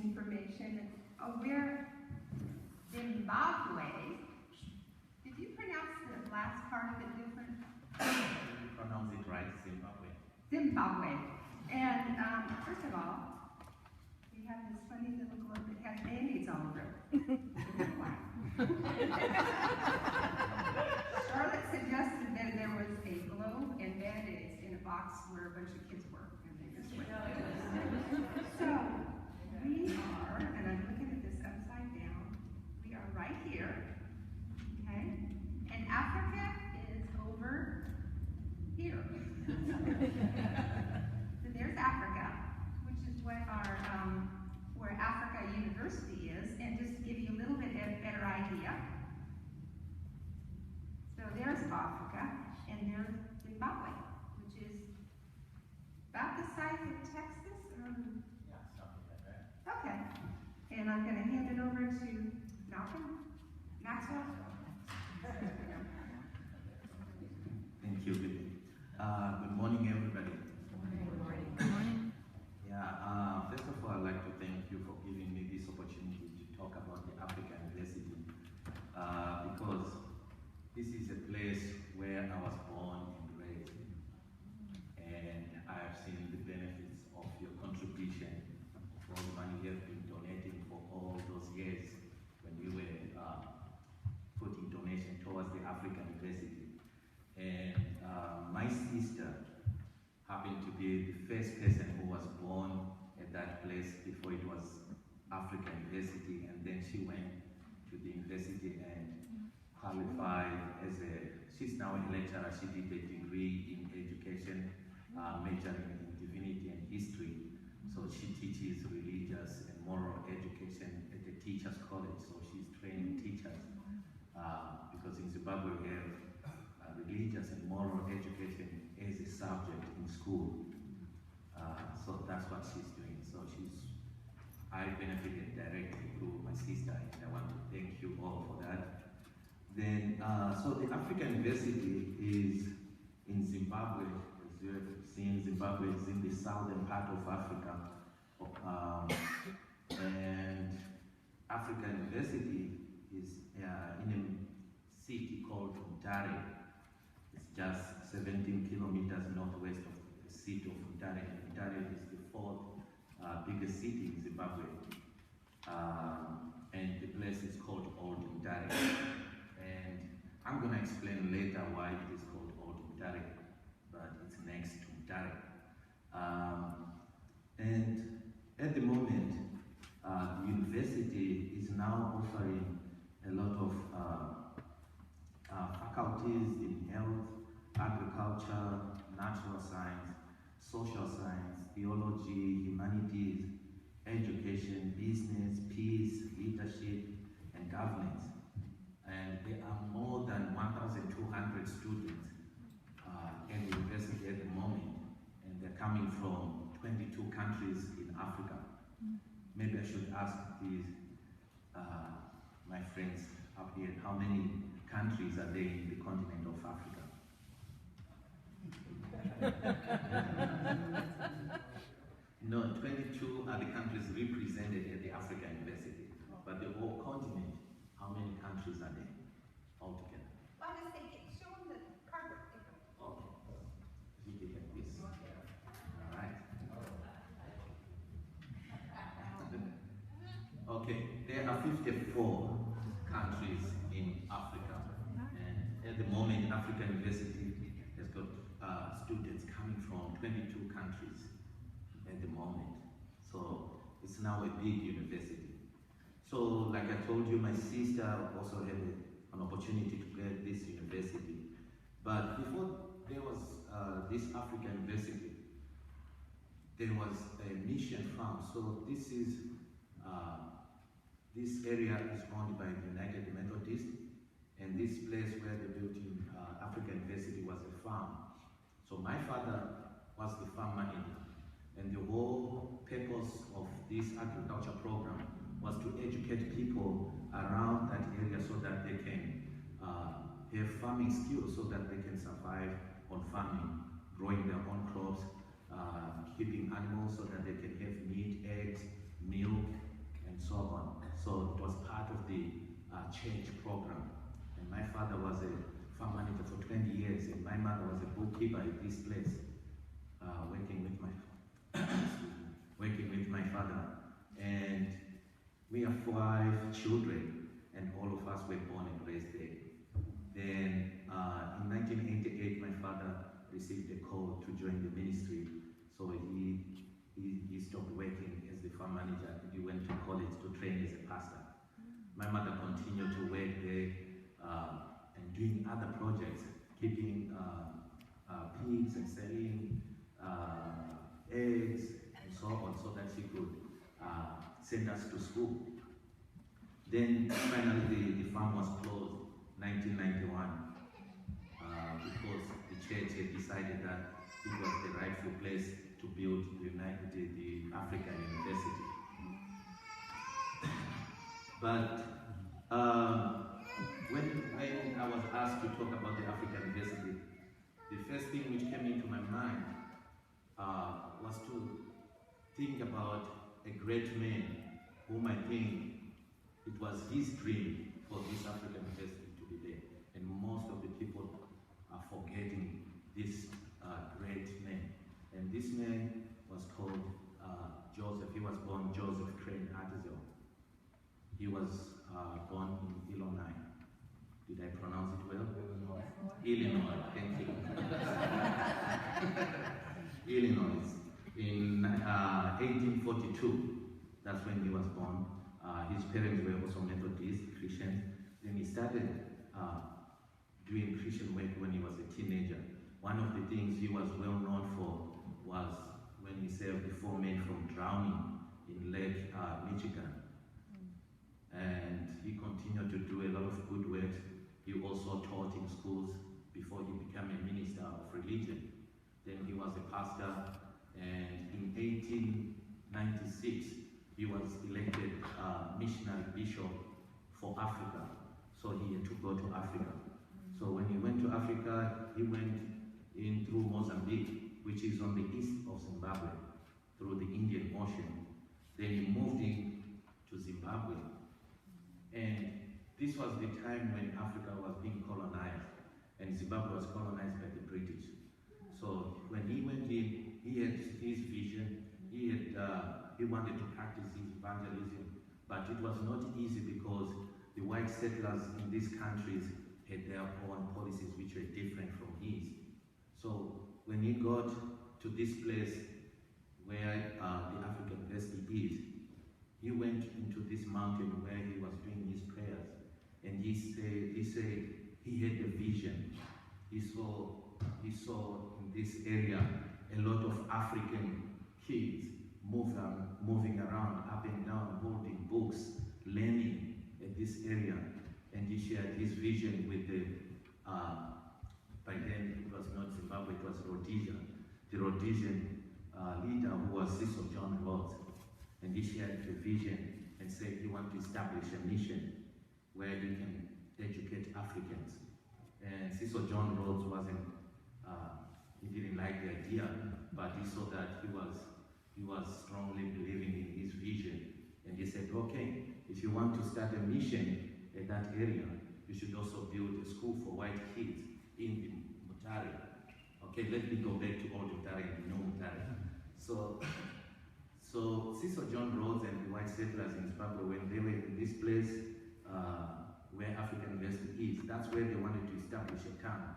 information. We're Zimbabwe. Did you pronounce the last part of it different? You pronounce it right, Zimbabwe. Zimbabwe. And first of all, we have this funny little globe that has band-aids all over it. Charlotte suggested that there was a globe and band-aids in a box where a bunch of kids were, and they just went. So we are, and I'm looking at this upside down, we are right here, okay? And Africa is over here. So there's Africa, which is what our, where Africa University is, and just to give you a little bit better idea. So there's Africa, and there's Zimbabwe, which is about the size of Texas, or? Yeah, something like that. Okay. And I'm going to hand it over to Malcolm Maxwell. Thank you, Billy. Good morning, everybody. Good morning. Yeah, first of all, I'd like to thank you for giving me this opportunity to talk about the African University, because this is a place where I was born and raised, and I have seen the benefits of your contribution, of all the money you have been donating for all those years when we were putting donation towards the African University. And my sister happened to be the first person who was born at that place before it was African University, and then she went to the university and qualified as she's now a lecturer. She did a degree in education, majoring in divinity and history. So she teaches religious and moral education at the Teachers College. So she's training teachers, because in Zimbabwe we have religious and moral education as a subject in school. So that's what she's doing. So I benefited directly through my sister, and I want to thank you all for that. Then, so the African University is in Zimbabwe. As you have seen, Zimbabwe is in the southern part of Africa. And African University is in a city called Mutare. It's just 17 kilometers northwest of the city of Mutare. Mutare is the fourth biggest city in Zimbabwe. And the place is called Old Mutare. And I'm going to explain later why it is called Old Mutare, but it's next to Mutare. And at the moment, the university is now offering a lot of faculties in health, agriculture, natural science, social science, theology, humanities, education, business, peace, leadership, and governance. And there are more than 1,200 students in the university at the moment, and they're coming from 22 countries in Africa. Maybe I should ask these, my friends up here, how many countries are there in the continent of Africa? No, 22 are the countries represented at the African University, but the whole continent, how many countries are there altogether? Well, I say, show them the carpet. Okay. You can have this. All right. Okay, there are 54 countries in Africa, and at the moment, African University has got students coming from 22 countries at the moment. So it's now a big university. So, like I told you, my sister also had an opportunity to get this university. But before there was this African University, there was a mission farm. So this area is owned by the United Methodist, and this place where they built in African University was a farm. So my father was the farm manager, and the whole purpose of this agriculture program was to educate people around that area so that they can have farming skills so that they can survive on farming, growing their own crops, keeping animals so that they can have meat, eggs, milk, program. And my father was a farm manager for 20 years, and my mother was a bookkeeper at this place, working with my father. And we have 5 children, and all of us were born and raised there. Then in 1988, my father received a call to join the ministry, so he stopped working as the farm manager. He went to college to train as a pastor. My mother continued to work there and doing other projects, keeping pigs and selling eggs and so on, so that she could send us to school. Then finally the farm was closed 1991 because the church had decided that it was the rightful place to build the African University. But when I was asked to talk about the African University, the first thing which came into my mind was to think about a great man whom I think it was his dream for this African University to be there. And most of the people are forgetting this great man. And this man was called Joseph. He was born Joseph Crane Artizel. He was born in Illinois. Did I pronounce it well? Illinois, thank you. Illinois. In 1842, that's when he was born. His parents were also Methodist Christians. Then he started doing Christian work when he was a teenager. One of the things he was well known for was when he saved the 4 men from drowning in Lake Michigan. And he continued to do a lot of good works. He also taught in schools before he became a minister of religion. Then he was a pastor, and in 1896, he was elected missionary bishop for Africa. So he had to go to Africa. So when he went to Africa, he went in through Mozambique, which is on the east of Zimbabwe, through the Indian Ocean. Then he moved in to Zimbabwe. And this was the time when Africa was being colonized, and Zimbabwe was colonized by the British. So when he went in, he had his vision. He wanted to practice his evangelism, but it was not easy because the white settlers in these countries had their own policies which were different from his. So when he got to this place where the African University is, he went into this mountain where he was doing his prayers, and he said he had a vision. He saw in this area a lot of African kids moving around, up and down, holding books, learning at this area. And he shared his vision with the, by then it was not Zimbabwe, it was Rhodesia, the Rhodesian leader who was Cecil John Rhodes. And he shared the vision and said he wanted to establish a mission where he can educate Africans. And Cecil John Rhodes he didn't like the idea, but he saw that he was strongly believing in his vision. And he said, okay, if you want to start a mission in that area, you should also build a school for white kids in the Mutare. Okay, let me go back to old Mutare and new Mutare. So Cecil John Rhodes and the white settlers in Zimbabwe, when they were in this place where African University is, that's where they wanted to establish a town.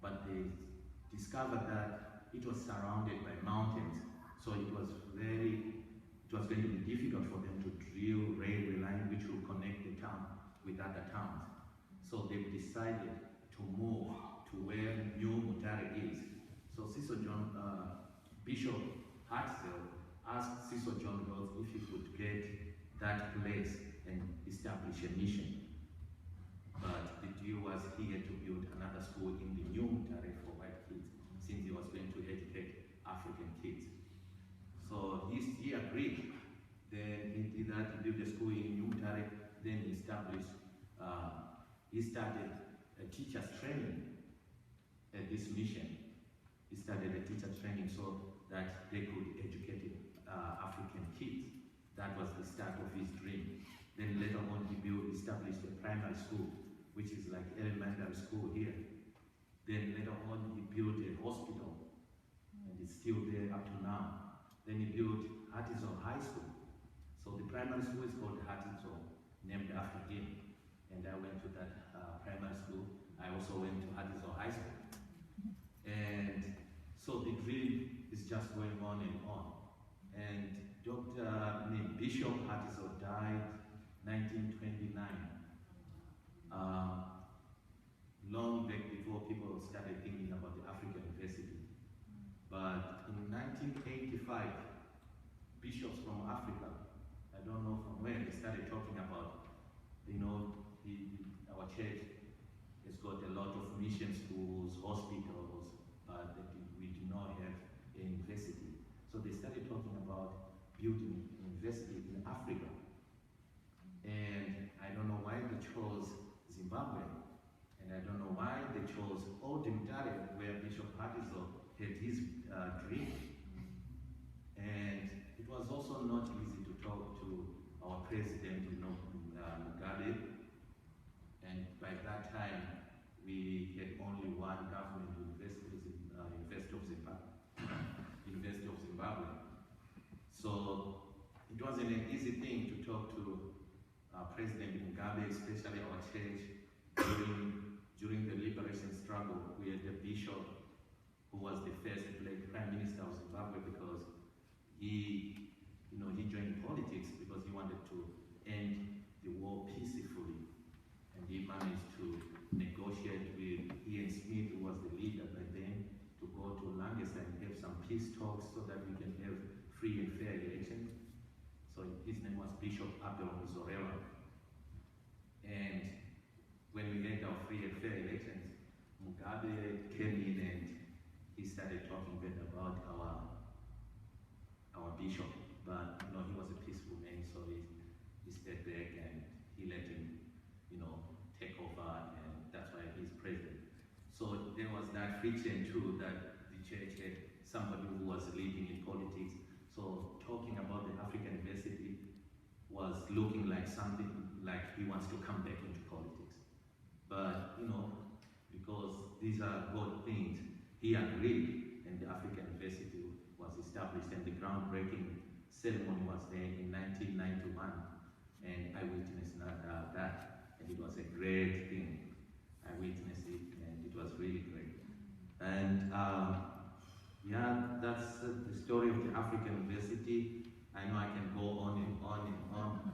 But they discovered that it was surrounded by mountains, so it was going to be difficult for them to drill railway line which will connect the town with other towns. So they decided to move to where New Mutare is. So Bishop Hartzell asked Cecil John Rhodes if he could get that place and establish a mission. But the deal was he had to build another school in the New Mutare for white kids, since he was going to educate African kids. So he agreed. Then he did that, he built a school in New Mutare, then he started a teacher's training at this mission. He started a teacher's training so that they could educate African kids. That was the start of his dream. Then later on he established a primary school, which is like elementary school here. Then later on he built a hospital, and it's still there up to now. Then he built Hattiesville High School. So the primary school is called Hattiesville, named after him. And I went to that primary school. I also went to Hattiesville High School. And so the dream is just going on and on. And Bishop Hattiesville died 1929, long back before people started thinking about the African University. But in 1985, bishops from Africa, I don't know from where, they started talking about, our church has got a lot of mission schools, hospitals, but we do not have a university. So they started talking about building a university in Africa. And I don't know why they chose Zimbabwe, and I don't know why they chose Old Mutare, where Bishop Hattiesville had his dream. And it was also not easy to talk to our president, Mugabe. And by that time, we had only one government university, University of Zimbabwe. So it wasn't an easy thing to talk to President Mugabe, especially our church, during the liberation struggle. We had the bishop who was the first Prime Minister of Zimbabwe, because he joined politics because he wanted to end the war peacefully. And he managed to negotiate with Ian Smith, who was the leader by then, to go to Lancaster and have some peace talks so that we can have free and fair elections. So his name was Bishop Abel Zorella. And when we had our free and fair elections, Mugabe came in and he started talking bad about our bishop. But he was a peaceful man, so he stepped back and he let him, take over, and that's why he's president. So there was that friction too, that the church had somebody who was leading in politics. So talking about the African University was looking like something like he wants to come back into politics. But, because these are good things, he agreed, and the African University was established, and the groundbreaking ceremony was there in 1991, and I witnessed that, and it was a great thing. I witnessed it, and it was really great. And that's the story of the African University. I know I can go on and on and on,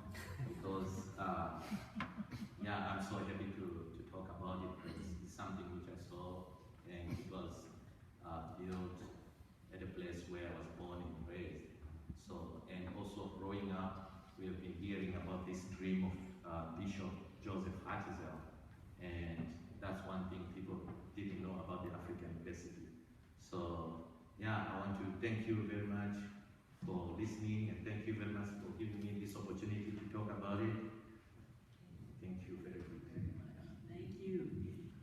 because I'm so happy to talk about it. It's something which I saw, and it was built at a place where I was born and raised. So, and also growing up, we have been hearing about this dream of Bishop Joseph Hattiesville, and that's one thing people didn't know about the African University. So, I want to thank you very much for listening, and thank you very much for giving me this opportunity to talk about it. Thank you very much. Thank you.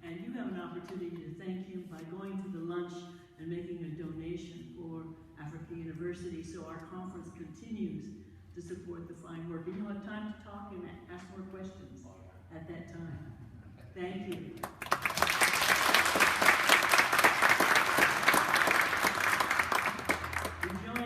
And you have an opportunity to thank him by going to the lunch and making a donation for Africa University, so our conference continues to support the fine work. And you'll have time to talk and ask more questions at that time. Thank you.